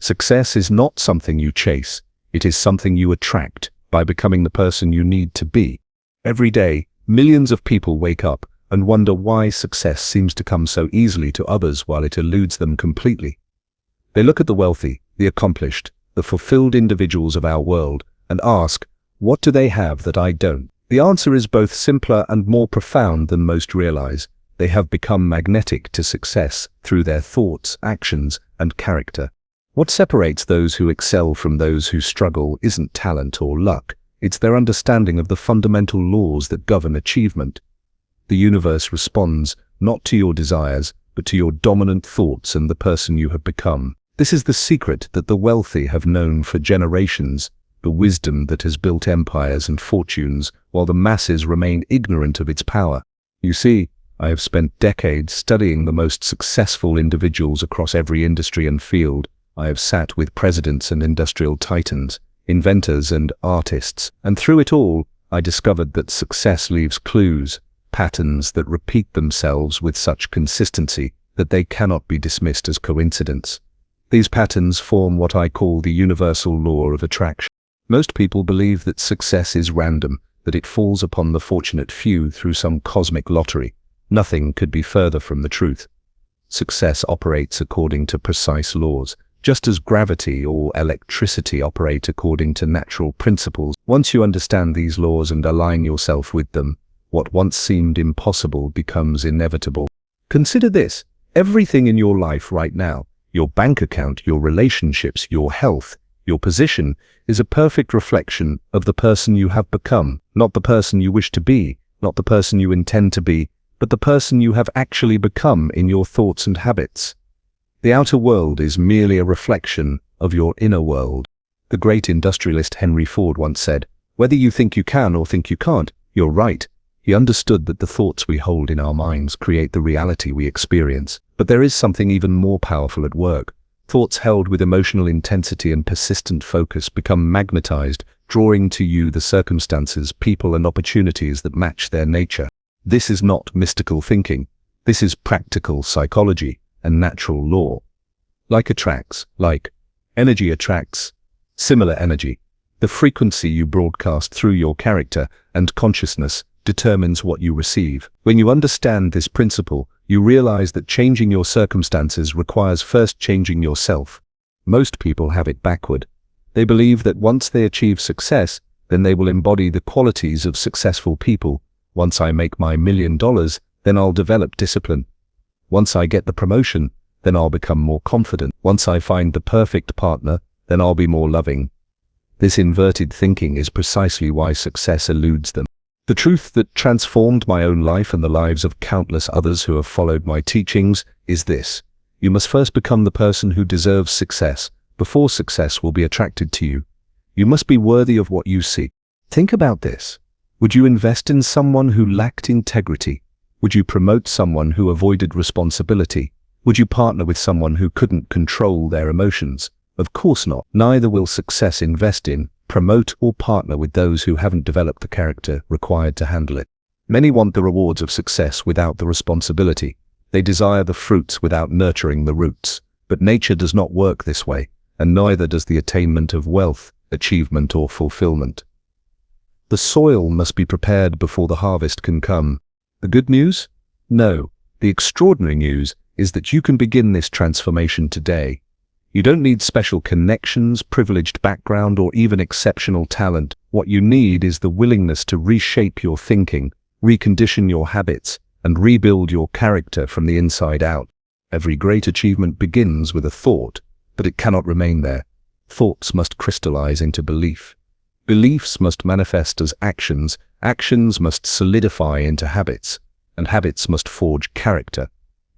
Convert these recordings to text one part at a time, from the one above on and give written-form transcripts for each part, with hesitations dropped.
Success is not something you chase. It is something you attract by becoming the person you need to be. Every day, millions of people wake up and wonder why success seems to come so easily to others while it eludes them completely. They look at the wealthy, the accomplished, the fulfilled individuals of our world and ask, what do they have that I don't? The answer is both simpler and more profound than most realize. They have become magnetic to success through their thoughts, actions, and character. What separates those who excel from those who struggle isn't talent or luck. It's their understanding of the fundamental laws that govern achievement. The universe responds not to your desires, but to your dominant thoughts and the person you have become. This is the secret that the wealthy have known for generations, the wisdom that has built empires and fortunes, while the masses remain ignorant of its power. You see, I have spent decades studying the most successful individuals across every industry and field. I have sat with presidents and industrial titans, inventors and artists, and through it all, I discovered that success leaves clues, patterns that repeat themselves with such consistency that they cannot be dismissed as coincidence. These patterns form what I call the universal law of attraction. Most people believe that success is random, that it falls upon the fortunate few through some cosmic lottery. Nothing could be further from the truth. Success operates according to precise laws, just as gravity or electricity operate according to natural principles. Once you understand these laws and align yourself with them, what once seemed impossible becomes inevitable. Consider this: everything in your life right now, your bank account, your relationships, your health, your position, is a perfect reflection of the person you have become, not the person you wish to be, not the person you intend to be, but the person you have actually become in your thoughts and habits. The outer world is merely a reflection of your inner world. The great industrialist Henry Ford once said, "Whether you think you can or think you can't, you're right." He understood that the thoughts we hold in our minds create the reality we experience. But there is something even more powerful at work. Thoughts held with emotional intensity and persistent focus become magnetized, drawing to you the circumstances, people, and opportunities that match their nature. This is not mystical thinking. This is practical psychology and natural law. Like attracts, like energy attracts similar energy. The frequency you broadcast through your character and consciousness determines what you receive. When you understand this principle, you realize that changing your circumstances requires first changing yourself. Most people have it backward. They believe that once they achieve success, then they will embody the qualities of successful people. Once I make my $1 million, then I'll develop discipline. Once I get the promotion, then I'll become more confident. Once I find the perfect partner, then I'll be more loving. This inverted thinking is precisely why success eludes them. The truth that transformed my own life and the lives of countless others who have followed my teachings is this: you must first become the person who deserves success, before success will be attracted to you. You must be worthy of what you seek. Think about this. Would you invest in someone who lacked integrity? Would you promote someone who avoided responsibility? Would you partner with someone who couldn't control their emotions? Of course not. Neither will success invest in, promote, or partner with those who haven't developed the character required to handle it. Many want the rewards of success without the responsibility. They desire the fruits without nurturing the roots. But nature does not work this way, and neither does the attainment of wealth, achievement, or fulfillment. The soil must be prepared before the harvest can come. The good news? No. The extraordinary news is that you can begin this transformation today. You don't need special connections, privileged background, or even exceptional talent. What you need is the willingness to reshape your thinking, recondition your habits, and rebuild your character from the inside out. Every great achievement begins with a thought, but it cannot remain there. Thoughts must crystallize into belief. Beliefs must manifest as actions, actions must solidify into habits, and habits must forge character.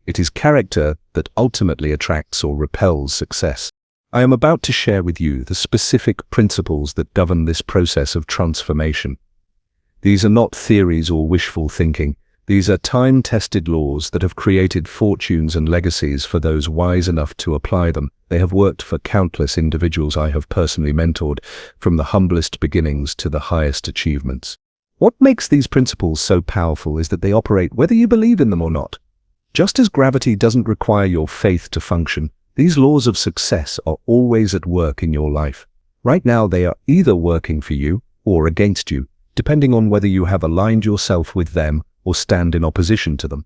It is character that ultimately attracts or repels success. I am about to share with you the specific principles that govern this process of transformation. These are not theories or wishful thinking. These are time-tested laws that have created fortunes and legacies for those wise enough to apply them. They have worked for countless individuals I have personally mentored, from the humblest beginnings to the highest achievements. What makes these principles so powerful is that they operate whether you believe in them or not. Just as gravity doesn't require your faith to function, These laws of success are always at work in your life. Right now they are either working for you or against you, depending on whether you have aligned yourself with them or stand in opposition to them.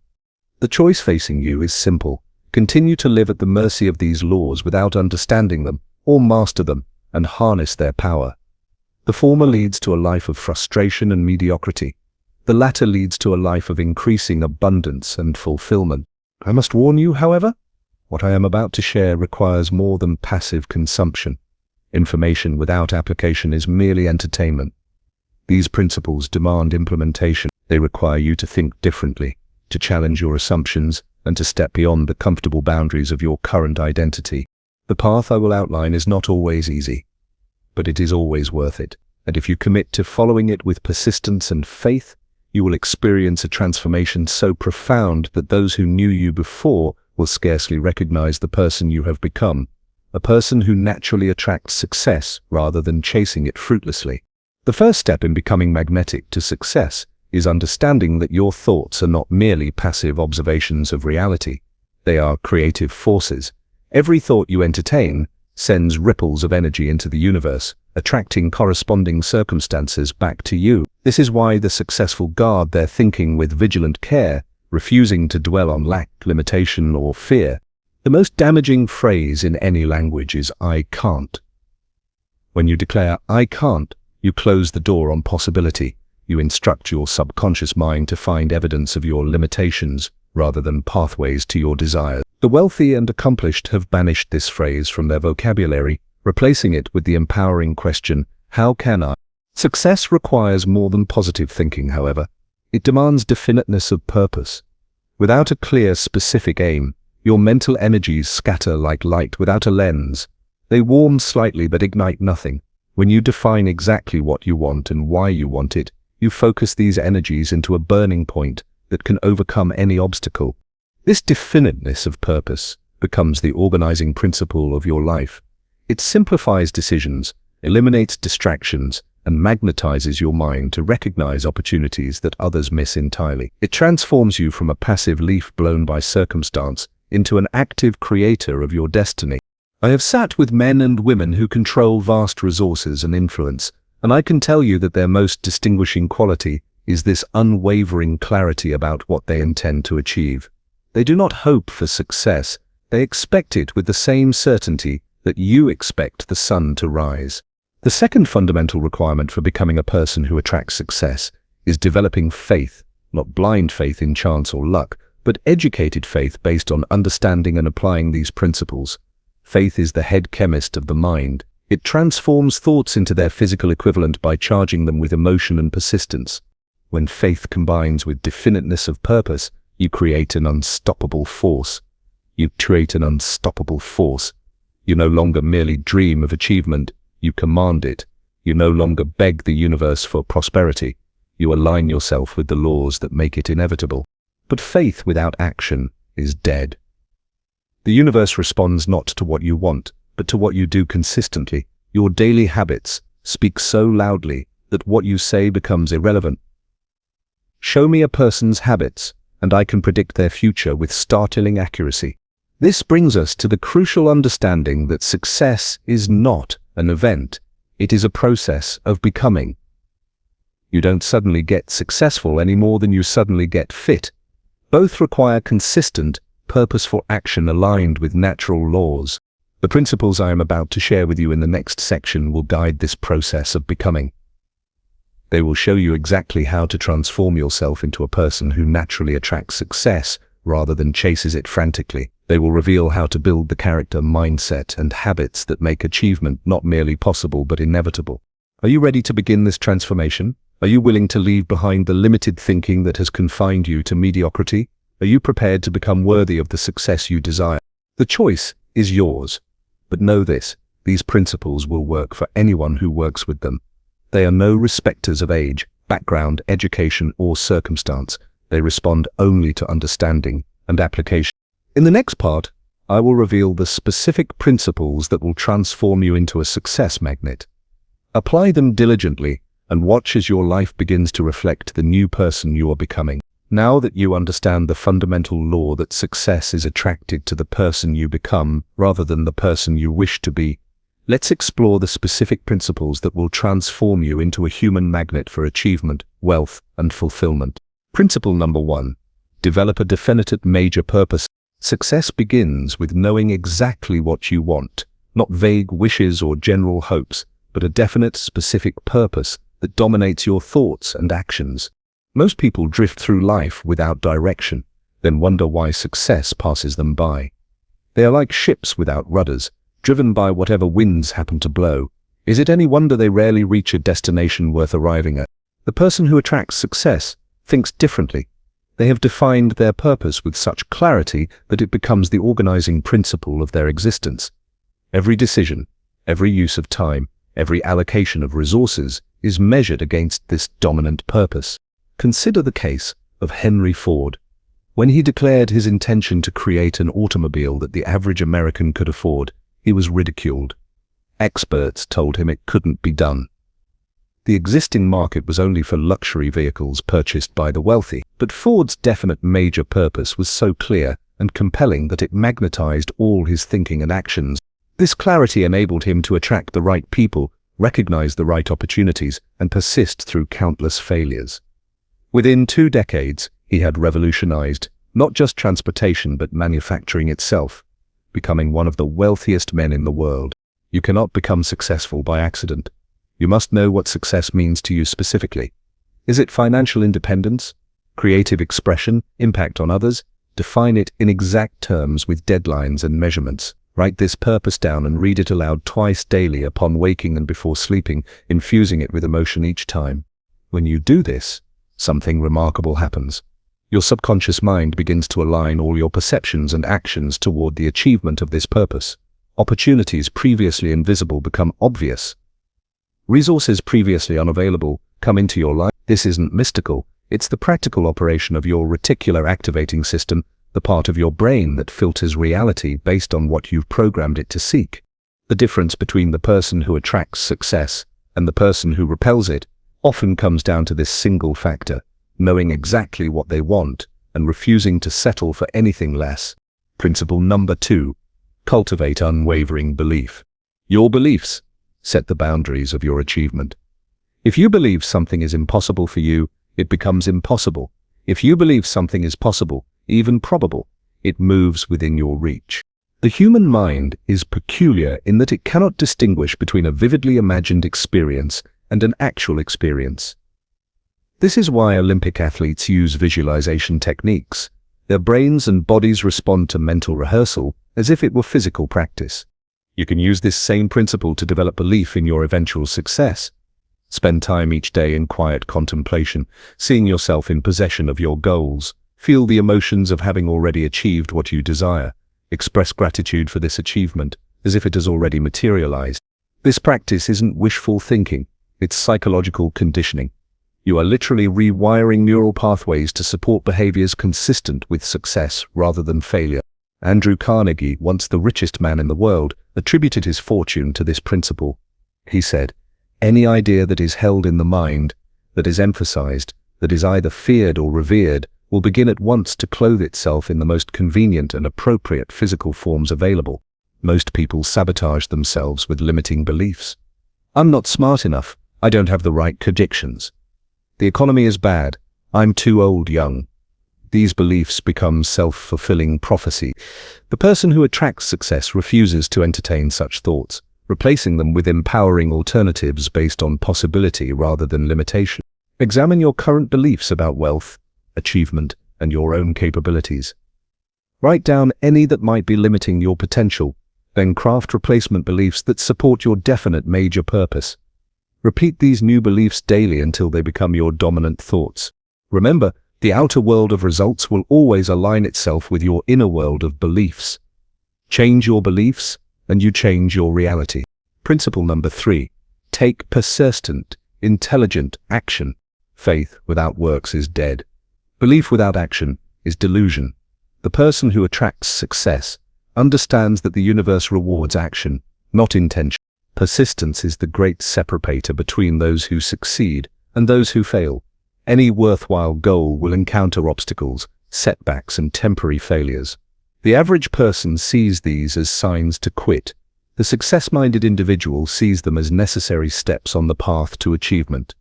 The choice facing you is simple. Continue to live at the mercy of these laws without understanding them, or master them and harness their power. The former leads to a life of frustration and mediocrity. The latter leads to a life of increasing abundance and fulfillment. I must warn you, however, what I am about to share requires more than passive consumption. Information without application is merely entertainment. These principles demand implementation. They require you to think differently, to challenge your assumptions, and to step beyond the comfortable boundaries of your current identity. The path I will outline is not always easy, but it is always worth it. And if you commit to following it with persistence and faith, you will experience a transformation so profound that those who knew you before will scarcely recognize the person you have become, a person who naturally attracts success rather than chasing it fruitlessly. The first step in becoming magnetic to success is understanding that your thoughts are not merely passive observations of reality. They are creative forces. Every thought you entertain sends ripples of energy into the universe, attracting corresponding circumstances back to you. This is why the successful guard their thinking with vigilant care, refusing to dwell on lack, limitation, or fear. The most damaging phrase in any language is "I can't." When you declare "I can't," you close the door on possibility. You instruct your subconscious mind to find evidence of your limitations rather than pathways to your desires. The wealthy and accomplished have banished this phrase from their vocabulary, replacing it with the empowering question, "How can I?" Success requires more than positive thinking, however. It demands definiteness of purpose. Without a clear, specific aim, your mental energies scatter like light without a lens. They warm slightly but ignite nothing. When you define exactly what you want and why you want it, you focus these energies into a burning point that can overcome any obstacle. This definiteness of purpose becomes the organizing principle of your life. It simplifies decisions, eliminates distractions, and magnetizes your mind to recognize opportunities that others miss entirely. It transforms you from a passive leaf blown by circumstance into an active creator of your destiny. I have sat with men and women who control vast resources and influence, and I can tell you that their most distinguishing quality is this unwavering clarity about what they intend to achieve. They do not hope for success, they expect it with the same certainty that you expect the sun to rise. The second fundamental requirement for becoming a person who attracts success is developing faith, not blind faith in chance or luck, but educated faith based on understanding and applying these principles. Faith is the head chemist of the mind. It transforms thoughts into their physical equivalent by charging them with emotion and persistence. When faith combines with definiteness of purpose, you create an unstoppable force. You create an unstoppable force. You no longer merely dream of achievement, you command it. You no longer beg the universe for prosperity. You align yourself with the laws that make it inevitable. But faith without action is dead. The universe responds not to what you want, but to what you do consistently. Your daily habits speak so loudly that what you say becomes irrelevant. Show me a person's habits, and I can predict their future with startling accuracy. This brings us to the crucial understanding that success is not an event, it is a process of becoming. You don't suddenly get successful any more than you suddenly get fit. Both require consistent, purposeful action aligned with natural laws. The principles I am about to share with you in the next section will guide this process of becoming. They will show you exactly how to transform yourself into a person who naturally attracts success rather than chases it frantically. They will reveal how to build the character, mindset, and habits that make achievement not merely possible but inevitable. Are you ready to begin this transformation? Are you willing to leave behind the limited thinking that has confined you to mediocrity? Are you prepared to become worthy of the success you desire? The choice is yours. But know this, these principles will work for anyone who works with them. They are no respecters of age, background, education, or circumstance. They respond only to understanding and application. In the next part, I will reveal the specific principles that will transform you into a success magnet. Apply them diligently and watch as your life begins to reflect the new person you are becoming. Now that you understand the fundamental law that success is attracted to the person you become rather than the person you wish to be, let's explore the specific principles that will transform you into a human magnet for achievement, wealth, and fulfillment. Principle number 1. Develop a definite major purpose. Success begins with knowing exactly what you want, not vague wishes or general hopes, but a definite, specific purpose that dominates your thoughts and actions. Most people drift through life without direction, then wonder why success passes them by. They are like ships without rudders, driven by whatever winds happen to blow. Is it any wonder they rarely reach a destination worth arriving at? The person who attracts success thinks differently. They have defined their purpose with such clarity that it becomes the organizing principle of their existence. Every decision, every use of time, every allocation of resources is measured against this dominant purpose. Consider the case of Henry Ford. When he declared his intention to create an automobile that the average American could afford, he was ridiculed. Experts told him it couldn't be done. The existing market was only for luxury vehicles purchased by the wealthy, but Ford's definite major purpose was so clear and compelling that it magnetized all his thinking and actions. This clarity enabled him to attract the right people, recognize the right opportunities, and persist through countless failures. Within 2 decades, he had revolutionized not just transportation but manufacturing itself, becoming one of the wealthiest men in the world. You cannot become successful by accident. You must know what success means to you specifically. Is it financial independence, creative expression, impact on others? Define it in exact terms with deadlines and measurements. Write this purpose down and read it aloud twice daily upon waking and before sleeping, infusing it with emotion each time. When you do this, something remarkable happens. Your subconscious mind begins to align all your perceptions and actions toward the achievement of this purpose. Opportunities previously invisible become obvious. Resources previously unavailable come into your life. This isn't mystical. It's the practical operation of your reticular activating system, the part of your brain that filters reality based on what you've programmed it to seek. The difference between the person who attracts success and the person who repels it often comes down to this single factor: knowing exactly what they want and refusing to settle for anything less. Principle number 2. Cultivate unwavering belief. Your beliefs set the boundaries of your achievement. If you believe something is impossible for you, it becomes impossible. If you believe something is possible, even probable, it moves within your reach. The human mind is peculiar in that it cannot distinguish between a vividly imagined experience and an actual experience. This is why Olympic athletes use visualization techniques. Their brains and bodies respond to mental rehearsal as if it were physical practice. You can use this same principle to develop belief in your eventual success. Spend time each day in quiet contemplation, seeing yourself in possession of your goals. Feel the emotions of having already achieved what you desire. Express gratitude for this achievement as if it has already materialized. This practice isn't wishful thinking, it's psychological conditioning. You are literally rewiring neural pathways to support behaviors consistent with success rather than failure. Andrew Carnegie, once the richest man in the world, attributed his fortune to this principle. He said, "Any idea that is held in the mind, that is emphasized, that is either feared or revered, will begin at once to clothe itself in the most convenient and appropriate physical forms available." Most people sabotage themselves with limiting beliefs. I'm not smart enough. I don't have the right convictions. The economy is bad. I'm too old young. These beliefs become self-fulfilling prophecy. The person who attracts success refuses to entertain such thoughts, replacing them with empowering alternatives based on possibility rather than limitation. Examine your current beliefs about wealth, achievement, and your own capabilities. Write down any that might be limiting your potential, then craft replacement beliefs that support your definite major purpose. Repeat these new beliefs daily until they become your dominant thoughts. Remember, the outer world of results will always align itself with your inner world of beliefs. Change your beliefs, and you change your reality. Principle number 3. Take persistent, intelligent action. Faith without works is dead. Belief without action is delusion. The person who attracts success understands that the universe rewards action, not intention. Persistence is the great separator between those who succeed and those who fail. Any worthwhile goal will encounter obstacles, setbacks, and temporary failures. The average person sees these as signs to quit. The success-minded individual sees them as necessary steps on the path to achievement.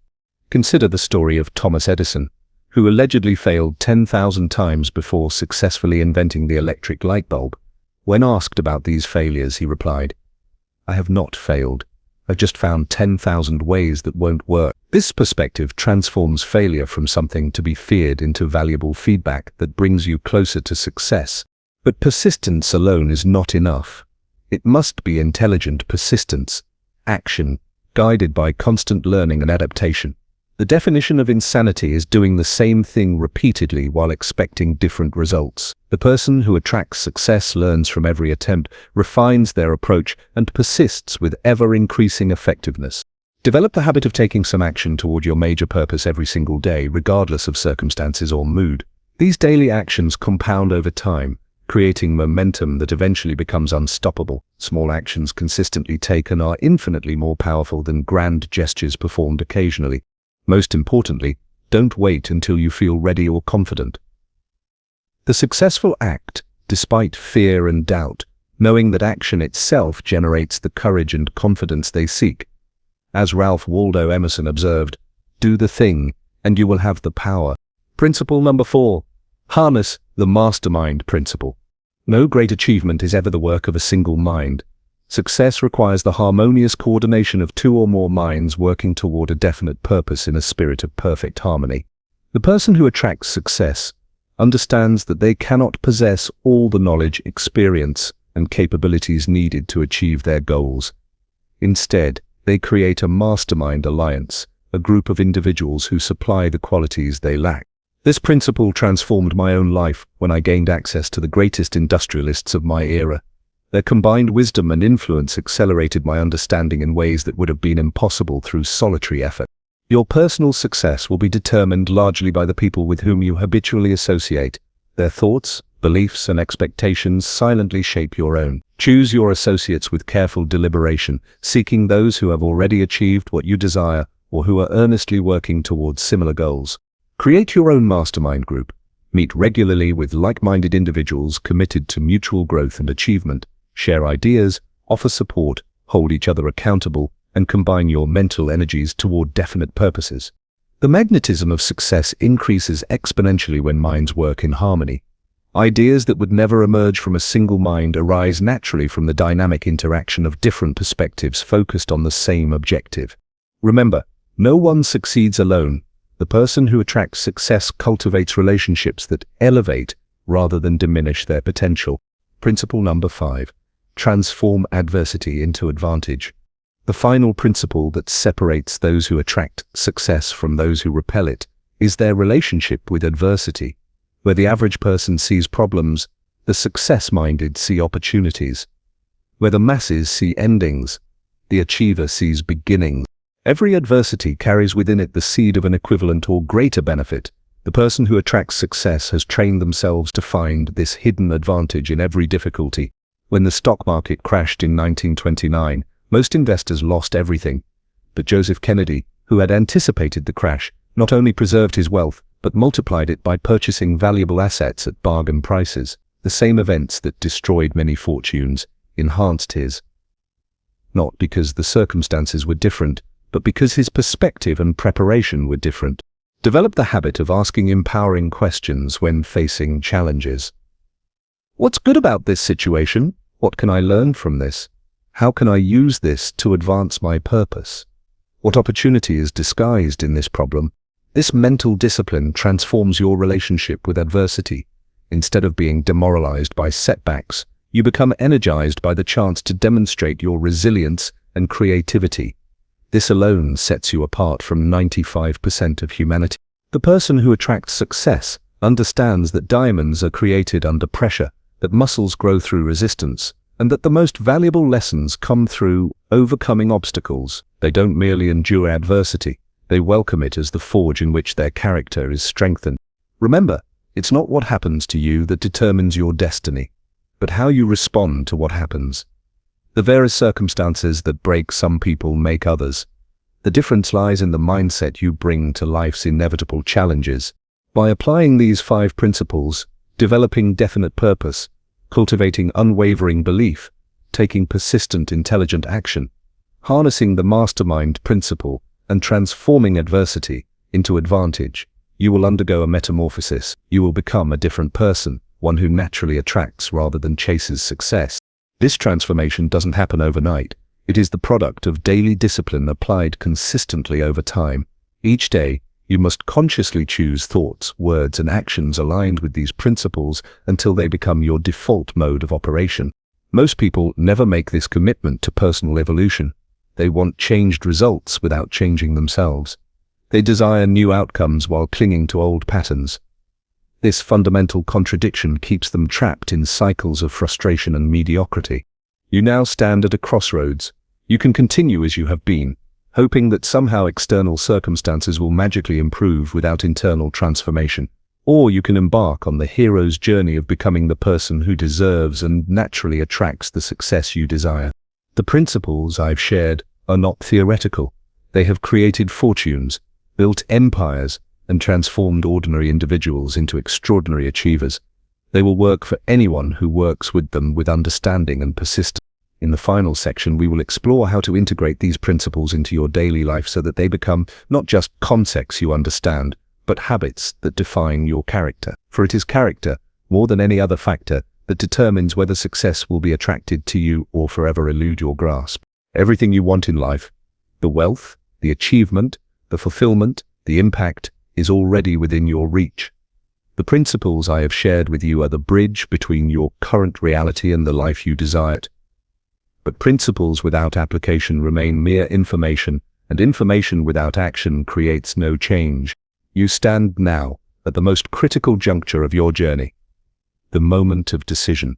Consider the story of Thomas Edison, who allegedly failed 10,000 times before successfully inventing the electric light bulb. When asked about these failures, he replied, "I have not failed. I've just found 10,000 ways that won't work." This perspective transforms failure from something to be feared into valuable feedback that brings you closer to success. But persistence alone is not enough. It must be intelligent persistence, action, guided by constant learning and adaptation. The definition of insanity is doing the same thing repeatedly while expecting different results. The person who attracts success learns from every attempt, refines their approach, and persists with ever-increasing effectiveness. Develop the habit of taking some action toward your major purpose every single day, regardless of circumstances or mood. These daily actions compound over time, creating momentum that eventually becomes unstoppable. Small actions consistently taken are infinitely more powerful than grand gestures performed occasionally. Most importantly, don't wait until you feel ready or confident. The successful act, despite fear and doubt, knowing that action itself generates the courage and confidence they seek. As Ralph Waldo Emerson observed, "Do the thing, and you will have the power." Principle number 4. Harness the mastermind principle. No great achievement is ever the work of a single mind. Success requires the harmonious coordination of two or more minds working toward a definite purpose in a spirit of perfect harmony. The person who attracts success understands that they cannot possess all the knowledge, experience, and capabilities needed to achieve their goals. Instead, they create a mastermind alliance, a group of individuals who supply the qualities they lack. This principle transformed my own life when I gained access to the greatest industrialists of my era. Their combined wisdom and influence accelerated my understanding in ways that would have been impossible through solitary effort. Your personal success will be determined largely by the people with whom you habitually associate. Their thoughts, beliefs, and expectations silently shape your own. Choose your associates with careful deliberation, seeking those who have already achieved what you desire or who are earnestly working towards similar goals. Create your own mastermind group. Meet regularly with like-minded individuals committed to mutual growth and achievement. Share ideas, offer support, hold each other accountable, and combine your mental energies toward definite purposes. The magnetism of success increases exponentially when minds work in harmony. Ideas that would never emerge from a single mind arise naturally from the dynamic interaction of different perspectives focused on the same objective. Remember, no one succeeds alone. The person who attracts success cultivates relationships that elevate rather than diminish their potential. Principle number 5. Transform adversity into advantage. The final principle that separates those who attract success from those who repel it is their relationship with adversity. Where the average person sees problems, the success-minded see opportunities. Where the masses see endings, the achiever sees beginnings. Every adversity carries within it the seed of an equivalent or greater benefit. The person who attracts success has trained themselves to find this hidden advantage in every difficulty. When the stock market crashed in 1929, most investors lost everything. But Joseph Kennedy, who had anticipated the crash, not only preserved his wealth, but multiplied it by purchasing valuable assets at bargain prices. The same events that destroyed many fortunes enhanced his. Not because the circumstances were different, but because his perspective and preparation were different. Develop the habit of asking empowering questions when facing challenges. What's good about this situation? What can I learn from this? How can I use this to advance my purpose? What opportunity is disguised in this problem? This mental discipline transforms your relationship with adversity. Instead of being demoralized by setbacks, you become energized by the chance to demonstrate your resilience and creativity. This alone sets you apart from 95% of humanity. The person who attracts success understands that diamonds are created under pressure, that muscles grow through resistance, and that the most valuable lessons come through overcoming obstacles. They don't merely endure adversity, they welcome it as the forge in which their character is strengthened. Remember, it's not what happens to you that determines your destiny, but how you respond to what happens. The various circumstances that break some people make others. The difference lies in the mindset you bring to life's inevitable challenges. By applying these 5 principles, developing definite purpose, cultivating unwavering belief, taking persistent, intelligent action, harnessing the mastermind principle, and transforming adversity into advantage, you will undergo a metamorphosis. You will become a different person, one who naturally attracts rather than chases success. This transformation doesn't happen overnight. It is the product of daily discipline applied consistently over time. Each day, you must consciously choose thoughts, words, and actions aligned with these principles until they become your default mode of operation. Most people never make this commitment to personal evolution. They want changed results without changing themselves. They desire new outcomes while clinging to old patterns. This fundamental contradiction keeps them trapped in cycles of frustration and mediocrity. You now stand at a crossroads. You can continue as you have been, hoping that somehow external circumstances will magically improve without internal transformation. Or you can embark on the hero's journey of becoming the person who deserves and naturally attracts the success you desire. The principles I've shared are not theoretical. They have created fortunes, built empires, and transformed ordinary individuals into extraordinary achievers. They will work for anyone who works with them with understanding and persistence. In the final section, we will explore how to integrate these principles into your daily life so that they become not just concepts you understand, but habits that define your character. For it is character, more than any other factor, that determines whether success will be attracted to you or forever elude your grasp. Everything you want in life, the wealth, the achievement, the fulfillment, the impact, is already within your reach. The principles I have shared with you are the bridge between your current reality and the life you desire. But principles without application remain mere information, and information without action creates no change. You stand now at the most critical juncture of your journey, the moment of decision.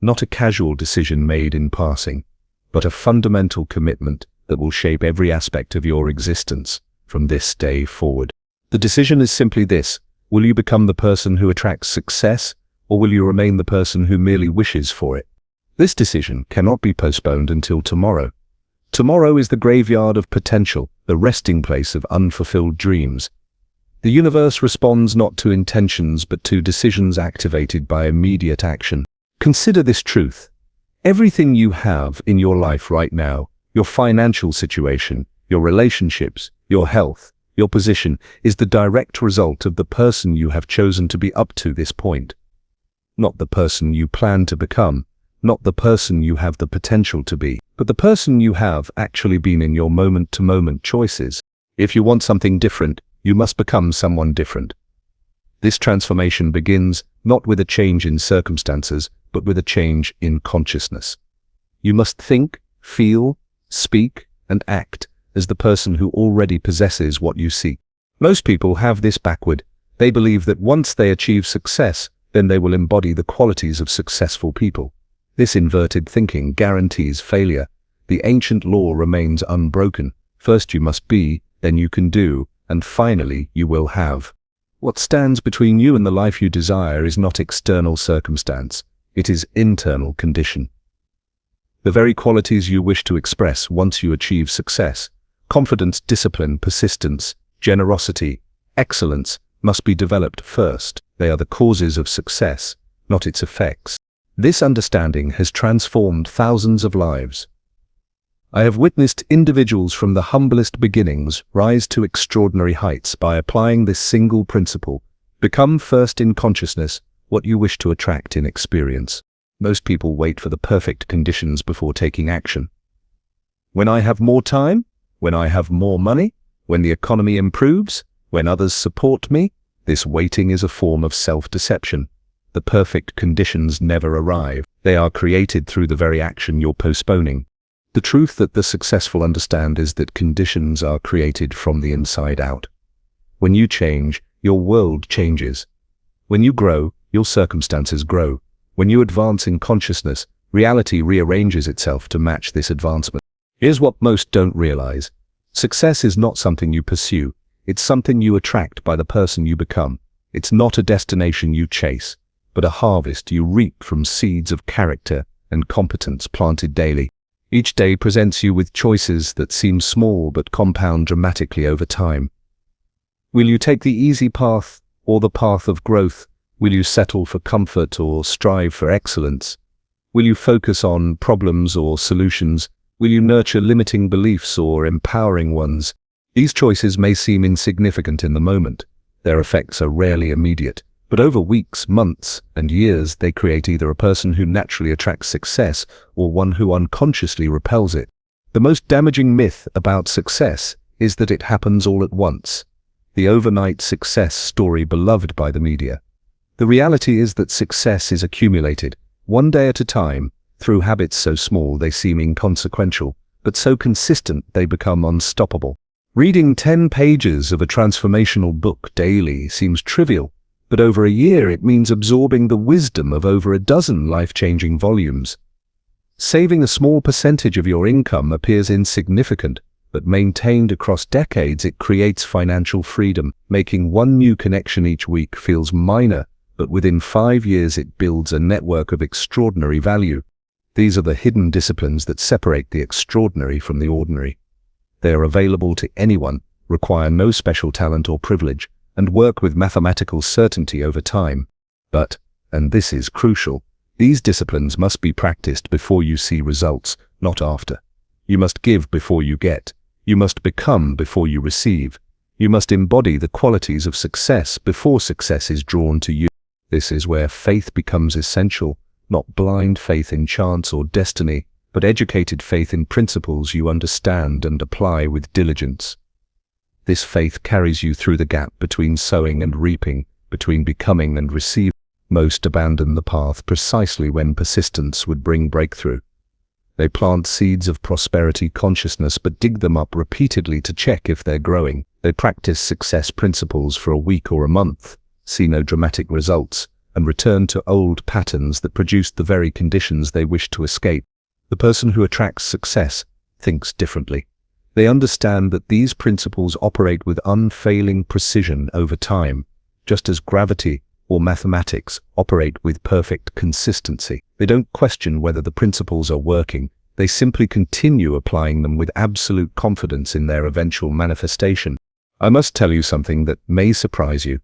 Not a casual decision made in passing, but a fundamental commitment that will shape every aspect of your existence from this day forward. The decision is simply this: will you become the person who attracts success, or will you remain the person who merely wishes for it? This decision cannot be postponed until tomorrow. Tomorrow is the graveyard of potential, the resting place of unfulfilled dreams. The universe responds not to intentions but to decisions activated by immediate action. Consider this truth. Everything you have in your life right now, your financial situation, your relationships, your health, your position, is the direct result of the person you have chosen to be up to this point. Not the person you plan to become, not the person you have the potential to be, but the person you have actually been in your moment-to-moment choices. If you want something different, you must become someone different. This transformation begins not with a change in circumstances, but with a change in consciousness. You must think, feel, speak, and act as the person who already possesses what you seek. Most people have this backward. They believe that once they achieve success, then they will embody the qualities of successful people. This inverted thinking guarantees failure. The ancient law remains unbroken. First you must be, then you can do, and finally you will have. What stands between you and the life you desire is not external circumstance. It is internal condition. The very qualities you wish to express once you achieve success, confidence, discipline, persistence, generosity, excellence, must be developed first. They are the causes of success, not its effects. This understanding has transformed thousands of lives. I have witnessed individuals from the humblest beginnings rise to extraordinary heights by applying this single principle. Become first in consciousness what you wish to attract in experience. Most people wait for the perfect conditions before taking action. When I have more time, when I have more money, when the economy improves, when others support me, this waiting is a form of self-deception. The perfect conditions never arrive. They are created through the very action you're postponing. The truth that the successful understand is that conditions are created from the inside out. When you change, your world changes. When you grow, your circumstances grow. When you advance in consciousness, reality rearranges itself to match this advancement. Here's what most don't realize. Success is not something you pursue. It's something you attract by the person you become. It's not a destination you chase, but a harvest you reap from seeds of character and competence planted daily. Each day presents you with choices that seem small but compound dramatically over time. Will you take the easy path or the path of growth? Will you settle for comfort or strive for excellence? Will you focus on problems or solutions? Will you nurture limiting beliefs or empowering ones? These choices may seem insignificant in the moment. Their effects are rarely immediate, but over weeks, months, and years they create either a person who naturally attracts success or one who unconsciously repels it. The most damaging myth about success is that it happens all at once. The overnight success story beloved by the media. The reality is that success is accumulated, one day at a time, through habits so small they seem inconsequential, but so consistent they become unstoppable. Reading 10 pages of a transformational book daily seems trivial, but over a year it means absorbing the wisdom of over a dozen life-changing volumes. Saving a small percentage of your income appears insignificant, but maintained across decades it creates financial freedom. Making one new connection each week feels minor, but within 5 years it builds a network of extraordinary value. These are the hidden disciplines that separate the extraordinary from the ordinary. They are available to anyone, require no special talent or privilege, and work with mathematical certainty over time. But, and this is crucial, these disciplines must be practiced before you see results, not after. You must give before you get. You must become before you receive. You must embody the qualities of success before success is drawn to you. This is where faith becomes essential, not blind faith in chance or destiny, but educated faith in principles you understand and apply with diligence. This faith carries you through the gap between sowing and reaping, between becoming and receiving. Most abandon the path precisely when persistence would bring breakthrough. They plant seeds of prosperity consciousness but dig them up repeatedly to check if they're growing. They practice success principles for a week or a month, see no dramatic results, and return to old patterns that produced the very conditions they wish to escape. The person who attracts success thinks differently. They understand that these principles operate with unfailing precision over time, just as gravity or mathematics operate with perfect consistency. They don't question whether the principles are working. They simply continue applying them with absolute confidence in their eventual manifestation. I must tell you something that may surprise you.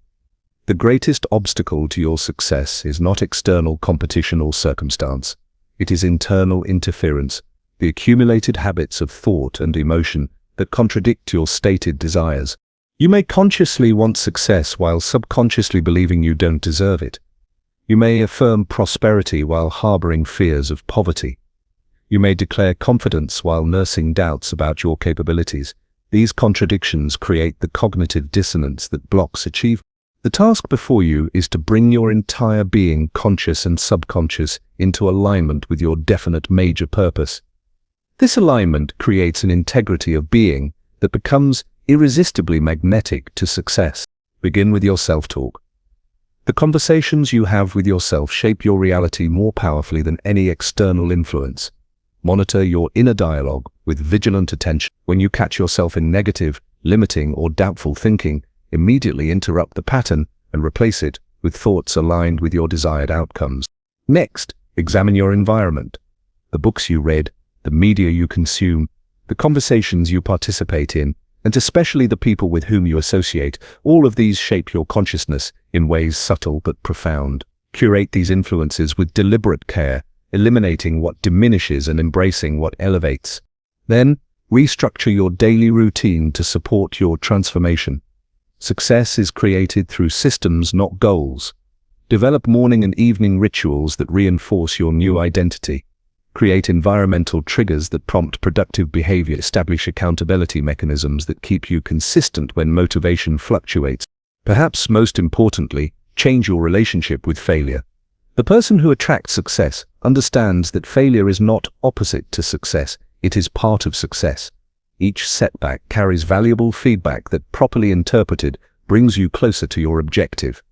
The greatest obstacle to your success is not external competition or circumstance. It is internal interference, the accumulated habits of thought and emotion that contradict your stated desires. You may consciously want success while subconsciously believing you don't deserve it. You may affirm prosperity while harboring fears of poverty. You may declare confidence while nursing doubts about your capabilities. These contradictions create the cognitive dissonance that blocks achievement. The task before you is to bring your entire being, conscious and subconscious, into alignment with your definite major purpose. This alignment creates an integrity of being that becomes irresistibly magnetic to success. Begin with your self-talk. The conversations you have with yourself shape your reality more powerfully than any external influence. Monitor your inner dialogue with vigilant attention. When you catch yourself in negative, limiting, or doubtful thinking, immediately interrupt the pattern and replace it with thoughts aligned with your desired outcomes. Next, examine your environment. The books you read, the media you consume, the conversations you participate in, and especially the people with whom you associate, all of these shape your consciousness in ways subtle but profound. Curate these influences with deliberate care, eliminating what diminishes and embracing what elevates. Then, restructure your daily routine to support your transformation. Success is created through systems, not goals. Develop morning and evening rituals that reinforce your new identity. Create environmental triggers that prompt productive behavior. Establish accountability mechanisms that keep you consistent when motivation fluctuates. Perhaps most importantly, change your relationship with failure. The person who attracts success understands that failure is not opposite to success, it is part of success. Each setback carries valuable feedback that, properly interpreted, brings you closer to your objective.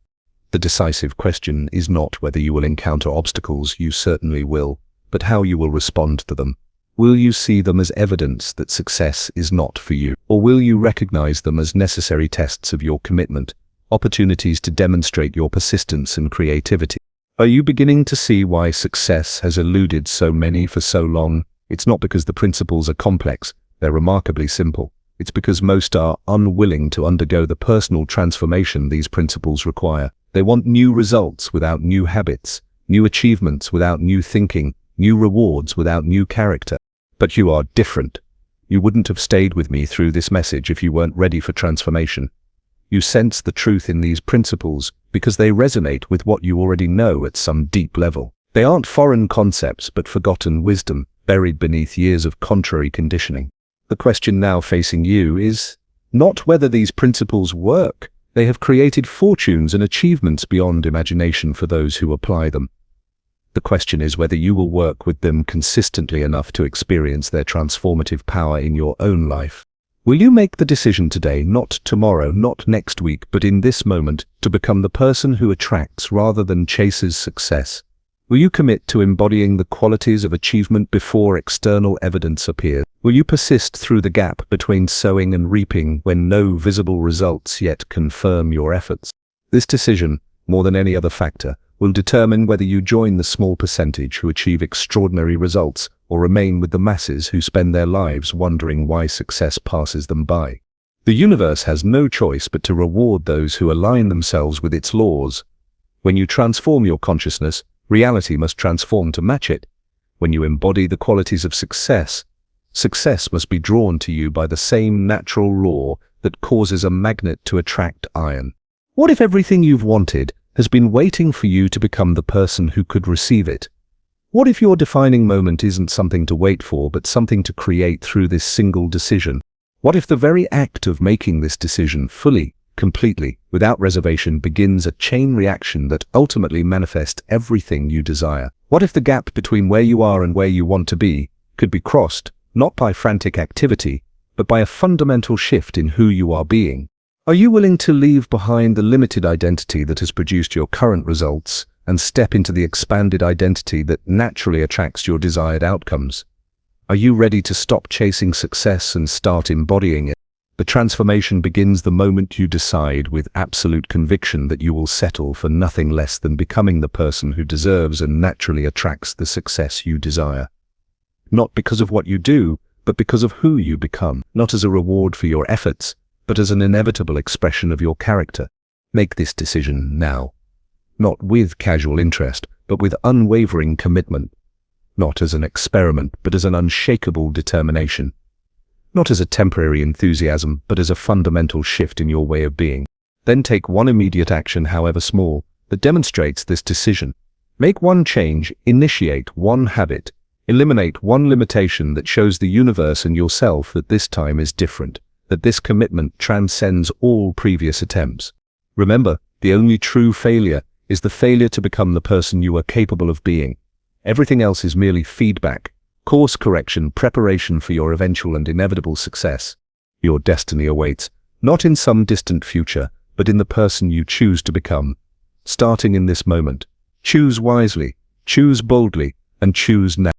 The decisive question is not whether you will encounter obstacles, you certainly will, but how you will respond to them. Will you see them as evidence that success is not for you, or will you recognize them as necessary tests of your commitment, opportunities to demonstrate your persistence and creativity? Are you beginning to see why success has eluded so many for so long? It's not because the principles are complex, they're remarkably simple. It's because most are unwilling to undergo the personal transformation these principles require. They want new results without new habits, new achievements without new thinking, new rewards without new character. But you are different. You wouldn't have stayed with me through this message if you weren't ready for transformation. You sense the truth in these principles because they resonate with what you already know at some deep level. They aren't foreign concepts but forgotten wisdom, buried beneath years of contrary conditioning. The question now facing you is not whether these principles work. They have created fortunes and achievements beyond imagination for those who apply them. The question is whether you will work with them consistently enough to experience their transformative power in your own life. Will you make the decision today, not tomorrow, not next week, but in this moment, to become the person who attracts rather than chases success? Will you commit to embodying the qualities of achievement before external evidence appears? Will you persist through the gap between sowing and reaping when no visible results yet confirm your efforts? This decision, more than any other factor, will determine whether you join the small percentage who achieve extraordinary results or remain with the masses who spend their lives wondering why success passes them by. The universe has no choice but to reward those who align themselves with its laws. When you transform your consciousness, reality must transform to match it. When you embody the qualities of success, success must be drawn to you by the same natural law that causes a magnet to attract iron. What if everything you've wanted has been waiting for you to become the person who could receive it? What if your defining moment isn't something to wait for, but something to create through this single decision? What if the very act of making this decision fully, completely, without reservation begins a chain reaction that ultimately manifests everything you desire? What if the gap between where you are and where you want to be could be crossed, not by frantic activity, but by a fundamental shift in who you are being? Are you willing to leave behind the limited identity that has produced your current results and step into the expanded identity that naturally attracts your desired outcomes? Are you ready to stop chasing success and start embodying it? The transformation begins the moment you decide with absolute conviction that you will settle for nothing less than becoming the person who deserves and naturally attracts the success you desire. Not because of what you do, but because of who you become, not as a reward for your efforts, but as an inevitable expression of your character. Make this decision now. Not with casual interest, but with unwavering commitment. Not as an experiment, but as an unshakable determination. Not as a temporary enthusiasm, but as a fundamental shift in your way of being. Then take one immediate action, however small, that demonstrates this decision. Make one change, initiate one habit, eliminate one limitation that shows the universe and yourself that this time is different, that this commitment transcends all previous attempts. Remember, the only true failure is the failure to become the person you are capable of being. Everything else is merely feedback, course correction, preparation for your eventual and inevitable success. Your destiny awaits, not in some distant future, but in the person you choose to become. Starting in this moment, choose wisely, choose boldly, and choose now.